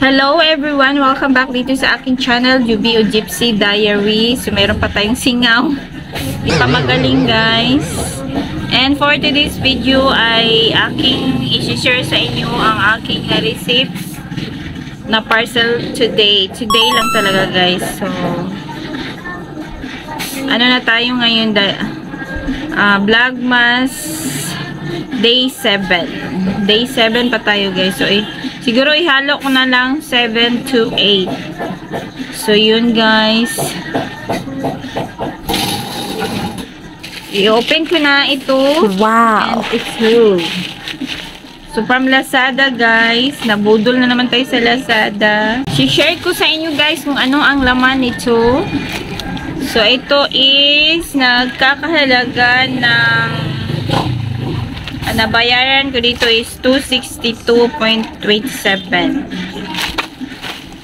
Hello everyone! Welcome back dito sa aking channel, UBO Gypsy Diary. So, meron pa tayong singaw. Di pa magaling guys. And for today's video ay aking i-share sa inyo ang aking receipt na parcel today. Today lang talaga guys. So, ano na tayo ngayon? Vlogmas Day 7. Day 7 pa tayo guys. So, siguro ihalo ko na lang 7 to 8. So, yun guys. I-open ko na ito. Wow! And it's true. So, from Lazada guys. Nabudol na naman tayo sa Lazada. I-share ko sa inyo guys kung ano ang laman nito. So, ito is nagkakahalaga ng nabayaran ko dito is 262.27.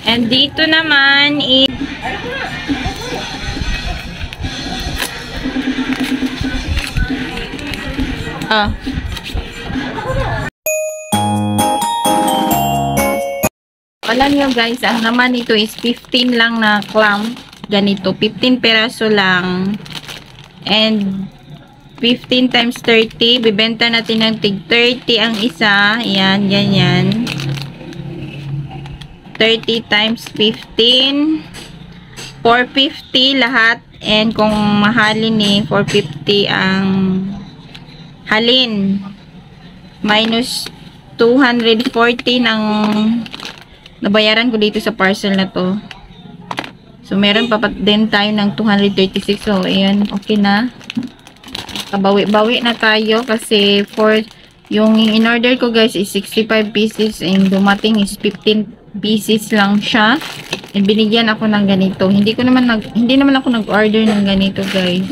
And dito naman is alam nyo guys, ang naman nito is 15 lang na clamp. Ganito, 15 peraso lang. And 15 times 30, bibenta natin ng tig 30 ang isa. Yan, ganyan. 30 times 15, 450 lahat. And kung mahalin eh, 450 ang halin. Minus 240 ng nabayaran ko dito sa parcel na to. So, meron pa din tayo ng 236. So, ayan, okay na. Kabawi-bawi na tayo kasi for yung in-order ko guys is 65 pieces and dumating is 15 pieces lang siya. And binigyan ako ng ganito. Hindi naman ako nag-order ng ganito guys.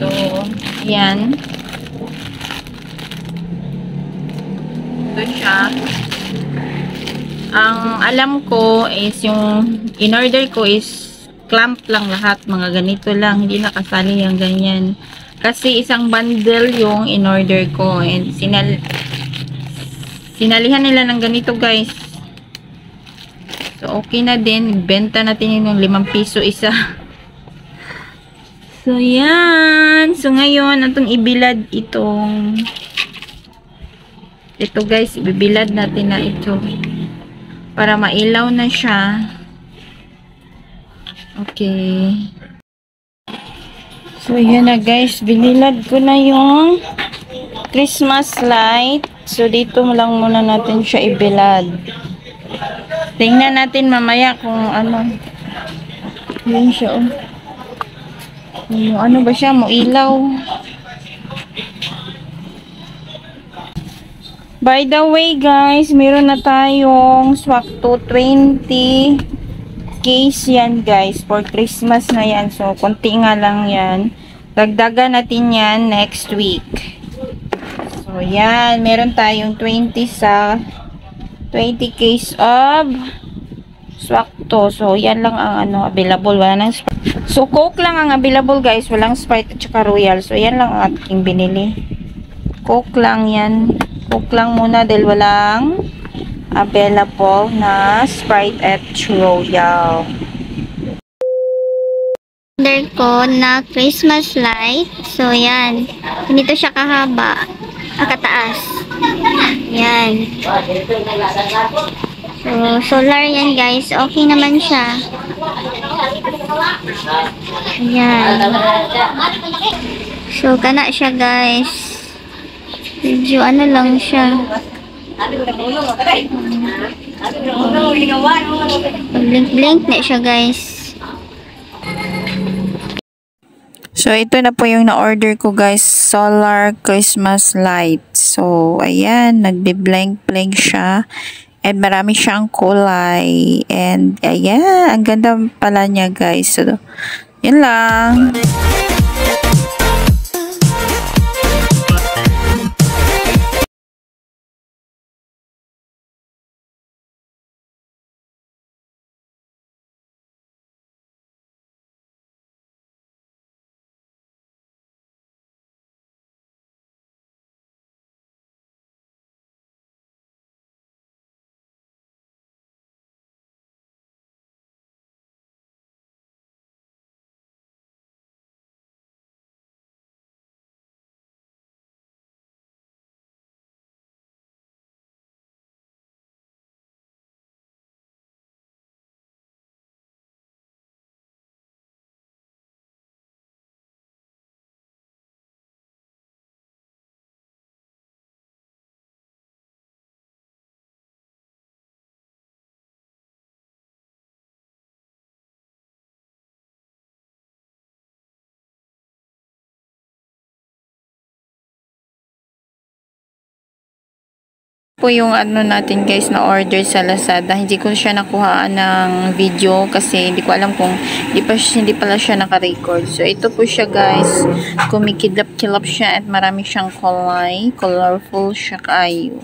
So, ayan. Ito siya. Ang alam ko is yung in-order ko is clamp lang lahat. Mga ganito lang. Hindi nakasali yung ganyan. Kasi isang bundle yung in-order ko. And sinalihan nila ng ganito guys. So, okay na din. Benta natin yung 5 piso isa. So, yan. So, ngayon, atong ibilad itong ito guys. Ibibilad natin na ito. Para mailaw na siya. Okay. So, yan na guys. Binilad ko na yung Christmas light. So, dito lang muna natin siya ibilad. Tingnan natin mamaya kung ano. Yan siya oh. Ano ba siya? Muilaw. By the way guys, meron na tayong swakto 20 case yan guys for Christmas na yan. So, konti nga lang yan. Dagdagan natin yan next week. So, yan. Meron tayong 20 case of swakto. So, yan lang ang available. Wala nang Sprite. So, Coke lang ang available guys. Walang Sprite at saka Royal. So, yan lang ang ating binili. Coke lang yan. Coke lang muna dahil walang available na Sprite at Royal. Order ko na Christmas light. So, yan. Ganito siya kahaba. Kataas. Yan. So, solar yan guys. Okay naman siya. Yan. So, kana siya guys. Medyo ano lang siya. Blink-blink na siya guys. So, ito na po yung na-order ko guys. Solar Christmas light. So, ayan. Nagbe-blank-blank siya. And marami siyang kulay. And, ayan. Ang ganda pala niya guys. So, yun lang. po yung ano natin guys na order sa Lazada. Hindi ko siya nakuha ng video kasi hindi ko alam kung hindi pala siya naka-record. So ito po siya guys. Kumikidlap-kilap siya at marami siyang kulay. Colorful siya kayo.